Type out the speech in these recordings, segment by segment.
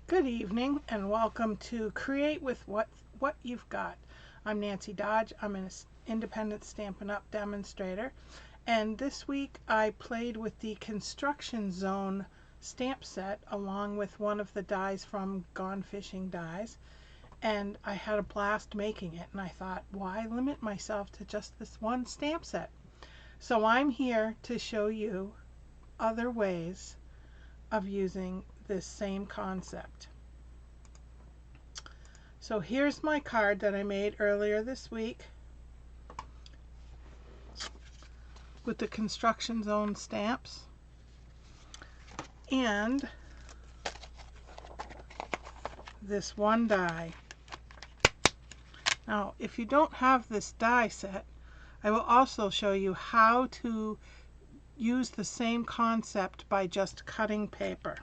Good evening and welcome to Create with What You've Got. I'm Nancy Dodge. I'm an independent Stampin' Up! Demonstrator, and this week I played with the Construction Zone stamp set along with one of the dies from Gone Fishing Dies, and I had a blast making it, and I thought, why limit myself to just this one stamp set? So I'm here to show you other ways of using this same concept. So here's my card that I made earlier this week with the Construction Zone stamps, and this one die. Now if you don't have this die set, I will also show you how to use the same concept by just cutting paper.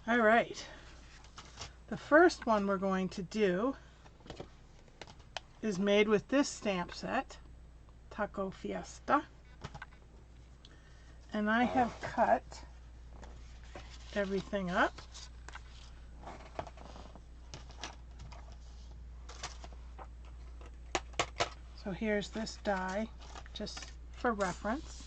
Alright, the first one we're going to do is made with this stamp set, Taco Fiesta, and I have cut everything up. So here's this die, just for reference.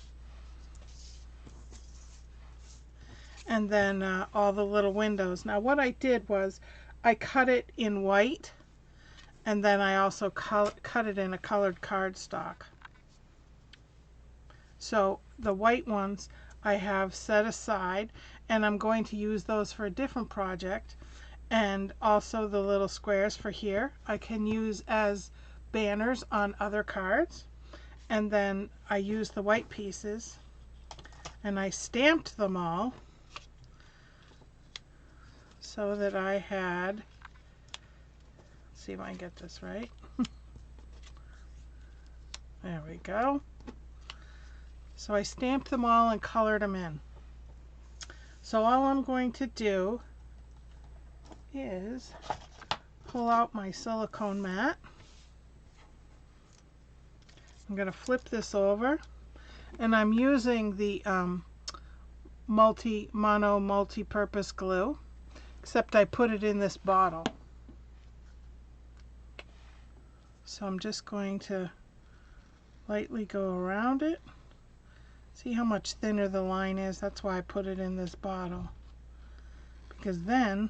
And then all the little windows. Now what I did was I cut it in white, and then I also cut it in a colored cardstock. So the white ones I have set aside, and I'm going to use those for a different project. And also the little squares for here I can use as banners on other cards. And then I used the white pieces and I stamped them all so that I had, let's see if I can get this right. There we go. So I stamped them all and colored them in. So all I'm going to do is pull out my silicone mat. I'm going to flip this over, and I'm using the multi-purpose glue, except I put it in this bottle. So I'm just going to lightly go around it. See how much thinner the line is? That's why I put it in this bottle, because then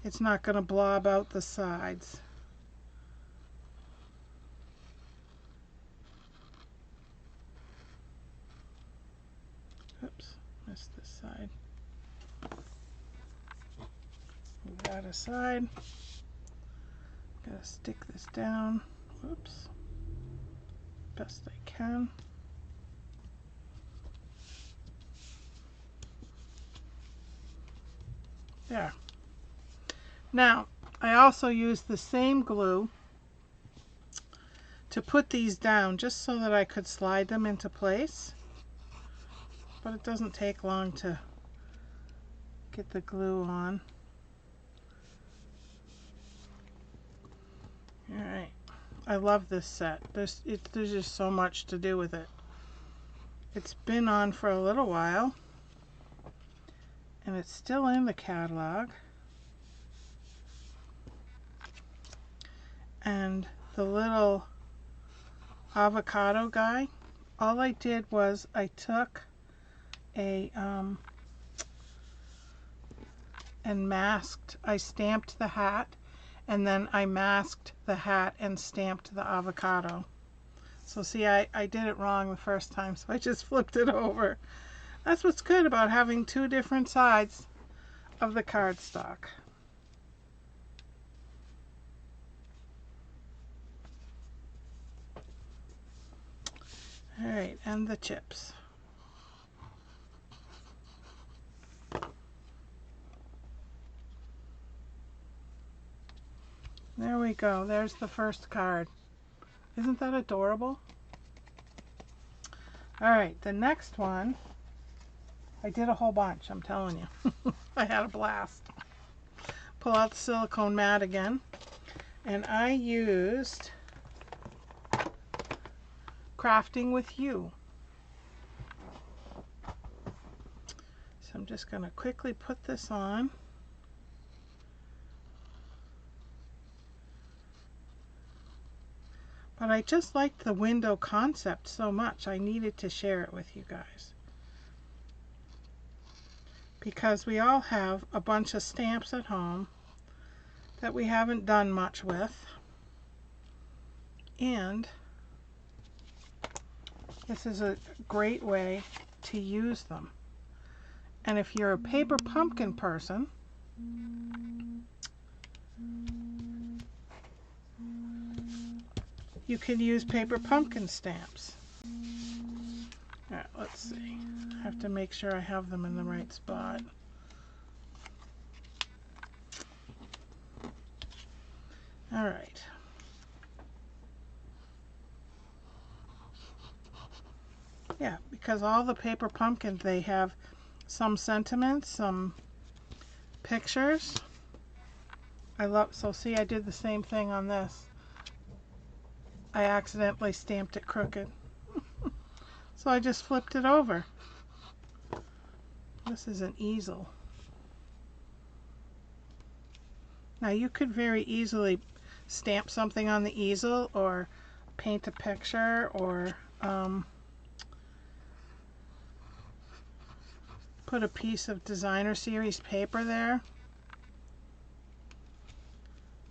it's not going to blob out the sides. Oops, missed this side. Move that aside. Gotta stick this down. Whoops. Best I can. There. Now, I also use the same glue to put these down, just so that I could slide them into place. But it doesn't take long to get the glue on. Alright, I love this set. There's just so much to do with it. It's been on for a little while, and it's still in the catalog. And the little avocado guy, all I did was I took a and masked, I stamped the hat, and then I masked the hat and stamped the avocado. So see, I did it wrong the first time, so I just flipped it over. That's what's good about having two different sides of the cardstock. Alright, and the chips. There we go. There's the first card. Isn't that adorable? Alright, the next one, I did a whole bunch, I'm telling you. I had a blast. Pull out the silicone mat again, and I used Crafting with You. I'm just going to quickly put this on. But I just liked the window concept so much, I needed to share it with you guys. Because we all have a bunch of stamps at home that we haven't done much with. And this is a great way to use them. And if you're a paper pumpkin person, you can use paper pumpkin stamps. Alright, let's see. I have to make sure I have them in the right spot. Alright. Yeah, because all the paper pumpkins, they have some sentiments, some pictures. So see, I did the same thing on this. I accidentally stamped it crooked. So I just flipped it over. This is an easel. Now you could very easily stamp something on the easel or paint a picture or put a piece of designer series paper there.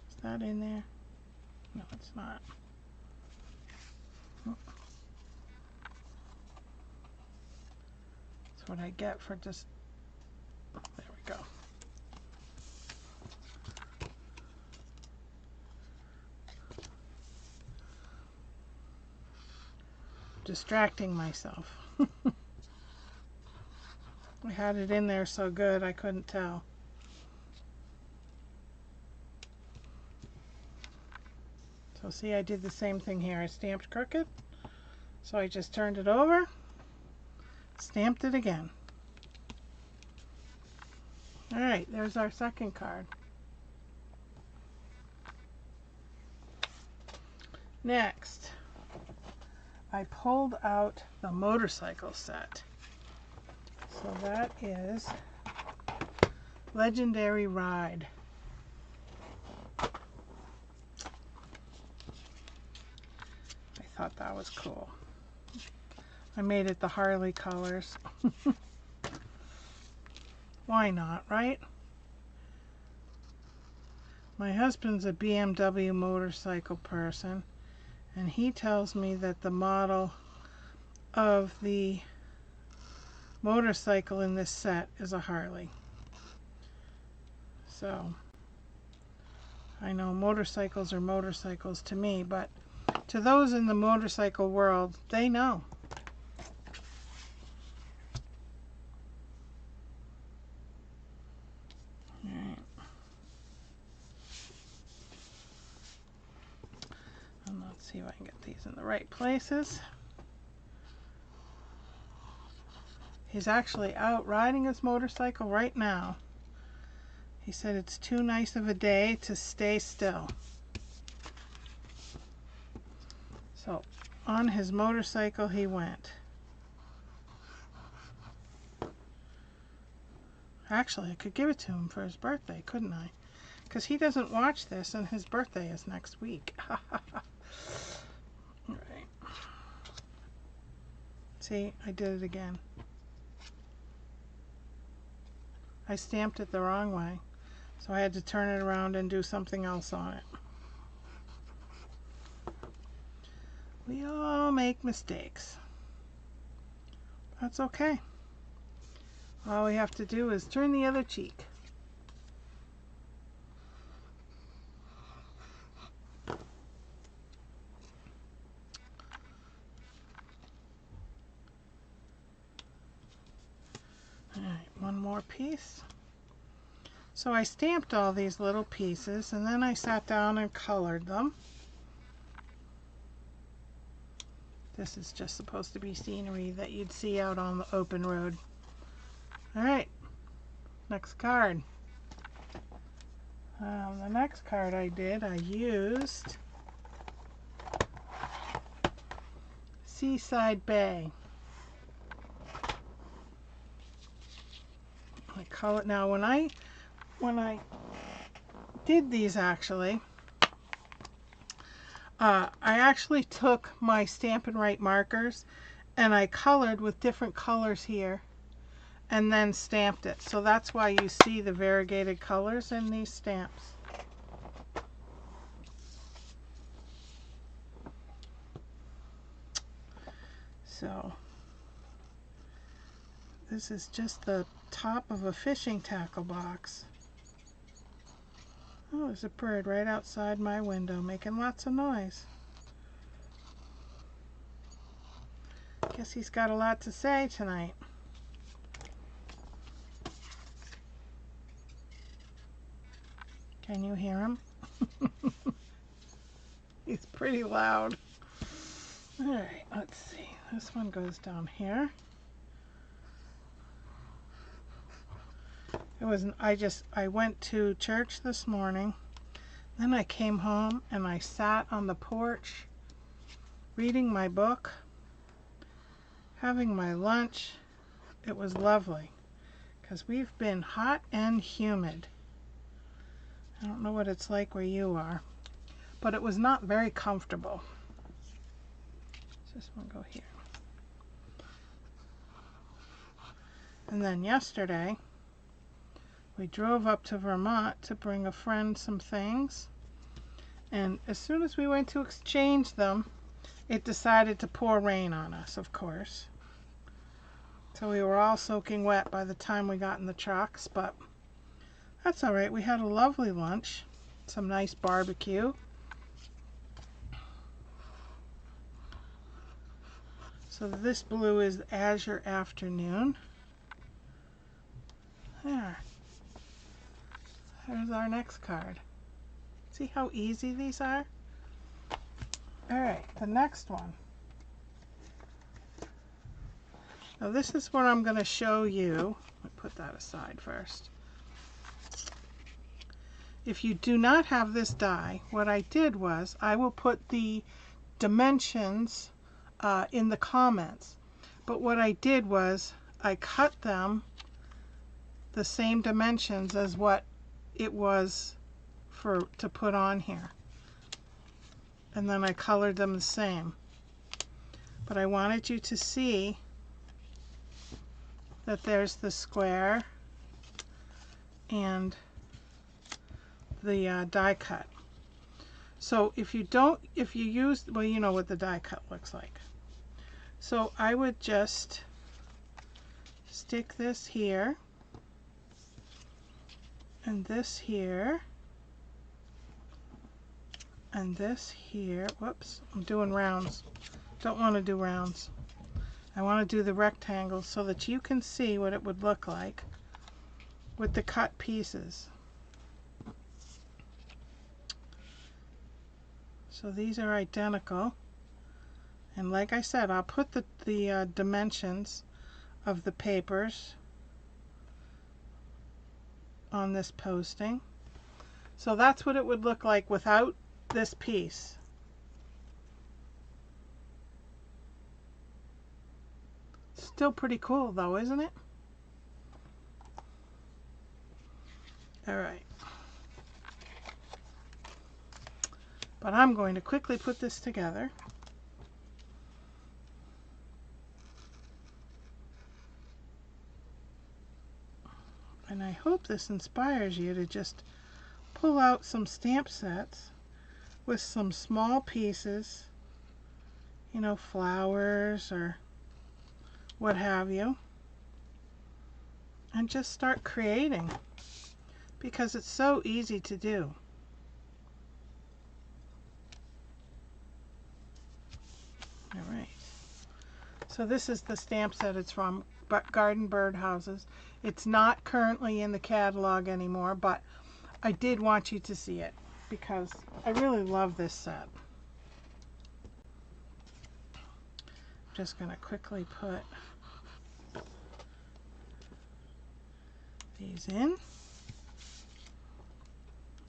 Is that in there? No, it's not. That's what I get for just... There we go. Distracting myself. I had it in there so good I couldn't tell. So see, I did the same thing here. I stamped crooked, so I just turned it over, stamped it again. Alright, there's our second card. Next, I pulled out the motorcycle set. So that is Legendary Ride. I thought that was cool. I made it the Harley colors. Why not, right? My husband's a BMW motorcycle person, and he tells me that the model of the motorcycle in this set is a Harley. So I know motorcycles are motorcycles to me, but to those in the motorcycle world, they know. Alright. And let's see if I can get these in the right places. He's actually out riding his motorcycle right now. He said it's too nice of a day to stay still. So on his motorcycle he went. Actually, I could give it to him for his birthday, couldn't I? Because he doesn't watch this and his birthday is next week. Alright. See, I did it again. I stamped it the wrong way, so I had to turn it around and do something else on it. We all make mistakes. That's okay. All we have to do is turn the other cheek. Alright, one more piece. So I stamped all these little pieces and then I sat down and colored them. This is just supposed to be scenery that you'd see out on the open road. Alright, next card. The next card I used Seaside Bay. color. Now when I did these actually, I actually took my Stampin' Write markers and I colored with different colors here and then stamped it. So that's why you see the variegated colors in these stamps. So this is just the top of a fishing tackle box. Oh, there's a bird right outside my window making lots of noise. Guess he's got a lot to say tonight. Can you hear him? He's pretty loud. Alright, let's see. This one goes down here. I went to church this morning, then I came home and I sat on the porch reading my book, having my lunch. It was lovely because we've been hot and humid. I don't know what it's like where you are, but it was not very comfortable. Does this one go here? And then yesterday we drove up to Vermont to bring a friend some things, and as soon as we went to exchange them, it decided to pour rain on us, of course. So we were all soaking wet by the time we got in the trucks, but that's all right. We had a lovely lunch, some nice barbecue. So this blue is Azure Afternoon. There. There's our next card. See how easy these are? Alright, the next one. Now this is what I'm going to show you. Let me put that aside first. If you do not have this die, what I did was I will put the dimensions in the comments. But what I did was I cut them the same dimensions as what it was to put on here, and then I colored them the same. But I wanted you to see that there's the square and the die cut. So if you use, well, you know what the die cut looks like. So I would just stick this here and this here and this here. Whoops, I'm doing rounds. Don't want to do rounds. I want to do the rectangles so that you can see what it would look like with the cut pieces. So these are identical, and like I said, I'll put the dimensions of the papers on this posting. So that's what it would look like without this piece. Still pretty cool though, isn't it? Alright. But I'm going to quickly put this together. And I hope this inspires you to just pull out some stamp sets with some small pieces, you know, flowers or what have you, and just start creating, because it's so easy to do. Alright, so this is the stamp set. It's from Garden Birdhouses. It's not currently in the catalog anymore, but I did want you to see it because I really love this set. I'm just going to quickly put these in.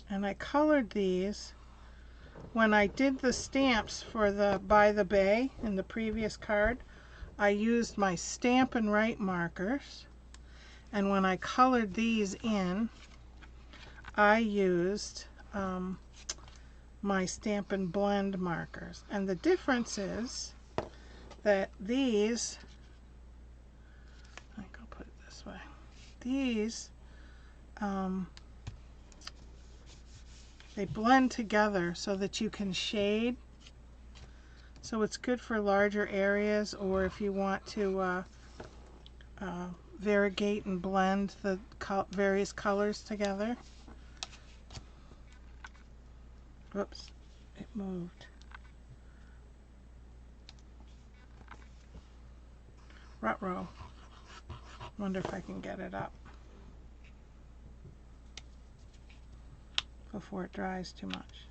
And I colored these when I did the stamps for the By the Bay in the previous card. I used my Stampin' Write markers, And when I colored these in, I used my Stampin' Blend markers. And the difference is that these, I think I'll put it this way, these, they blend together so that you can shade. So it's good for larger areas, or if you want to variegate and blend the various colors together. Whoops, it moved. Ruh-roh. Wonder if I can get it up before it dries too much.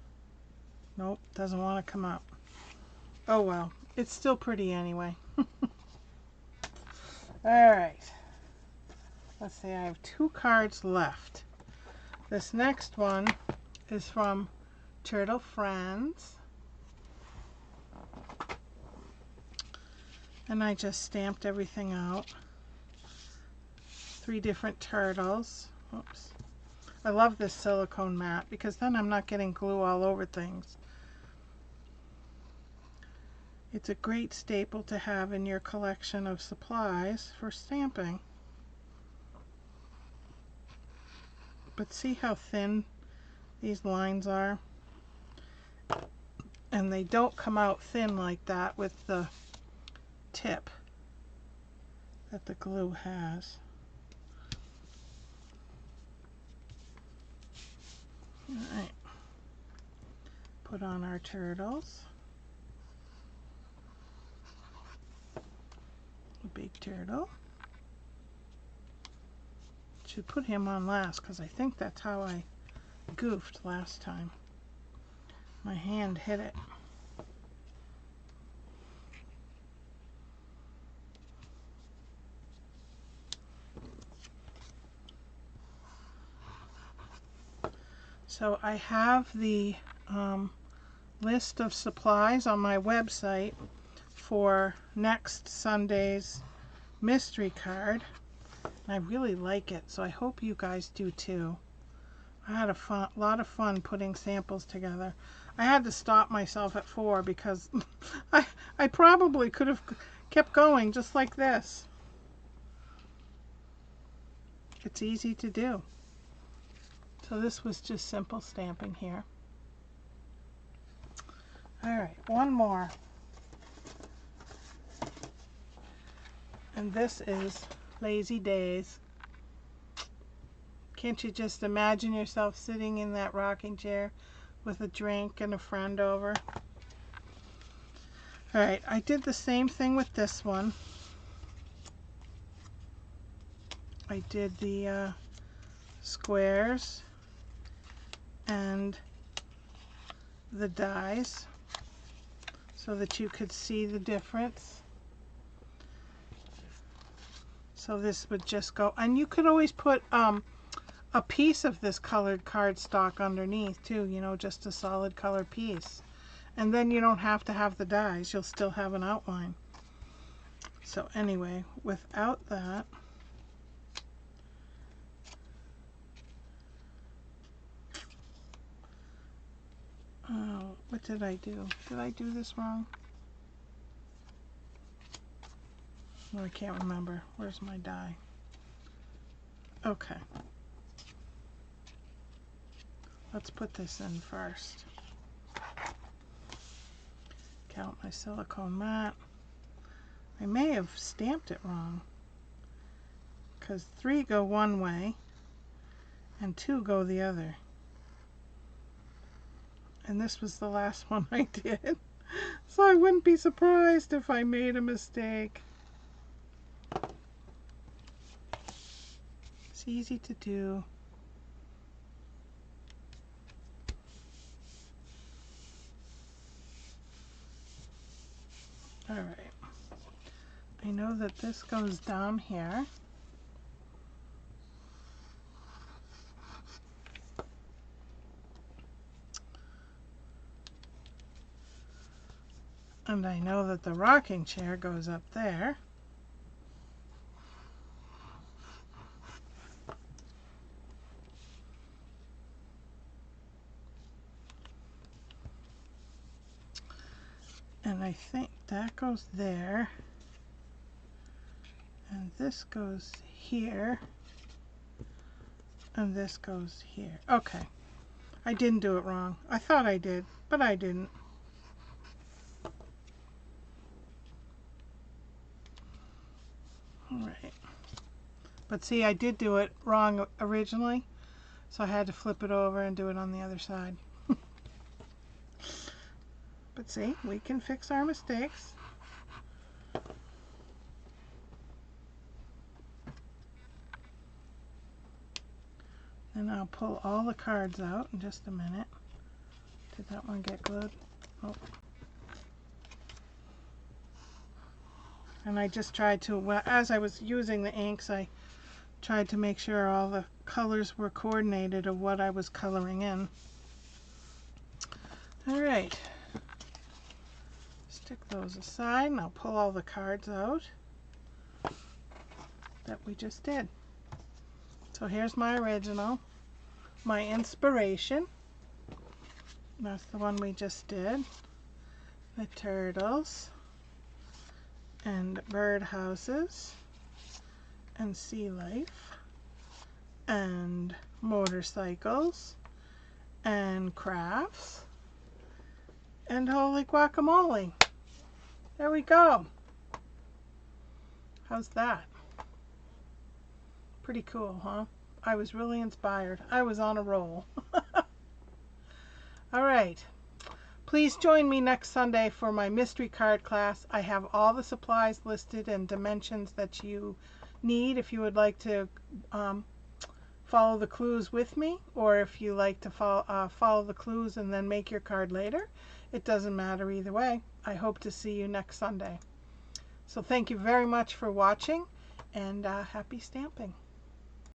Nope, doesn't want to come up. Oh well, it's still pretty anyway. Alright, let's see, I have 2 cards left. This next one is from Turtle Friends. And I just stamped everything out. 3 different turtles. Oops. I love this silicone mat because then I'm not getting glue all over things. It's a great staple to have in your collection of supplies for stamping. But see how thin these lines are? And they don't come out thin like that with the tip that the glue has. Alright, put on our turtles. A big turtle. Should put him on last because I think that's how I goofed last time. My hand hit it. So I have the list of supplies on my website for next Sunday's mystery card. And I really like it, so I hope you guys do too. I had a lot of fun putting samples together. I had to stop myself at 4 because I probably could have kept going just like this. It's easy to do. So this was just simple stamping here. Alright, one more. And this is Lazy Days. Can't you just imagine yourself sitting in that rocking chair with a drink and a friend over? Alright, I did the same thing with this one. I did the squares and the dies so that you could see the difference. So this would just go, and you could always put a piece of this colored cardstock underneath too, you know, just a solid color piece. And then you don't have to have the dies, you'll still have an outline. So anyway, without that, oh, what did I do? Did I do this wrong? Oh, I can't remember. Where's my die? Okay. Let's put this in first. Count my silicone mat. I may have stamped it wrong because 3 go one way and 2 go the other. And this was the last one I did. So I wouldn't be surprised if I made a mistake. It's easy to do. Alright. I know that this goes down here. And I know that the rocking chair goes up there. think that goes there. And this goes here. And this goes here. Okay. I didn't do it wrong. I thought I did, but I didn't. All right. But see, I did do it wrong originally, so I had to flip it over and do it on the other side. But see, we can fix our mistakes. And I'll pull all the cards out in just a minute. Did that one get glued? Oh. And I just tried to, well, as I was using the inks, I tried to make sure all the colors were coordinated of what I was coloring in. All right. Stick those aside, and I'll pull all the cards out that we just did. So here's my original, my inspiration. That's the one we just did. The turtles and bird houses and sea life and motorcycles and crafts and holy guacamole. There we go. How's that? Pretty cool, huh? I was really inspired. I was on a roll. All right. Please join me next Sunday for my mystery card class. I have all the supplies listed and dimensions that you need if you would like to follow the clues with me, or if you like to follow the clues and then make your card later. It doesn't matter either way. I hope to see you next Sunday. So thank you very much for watching, and happy stamping.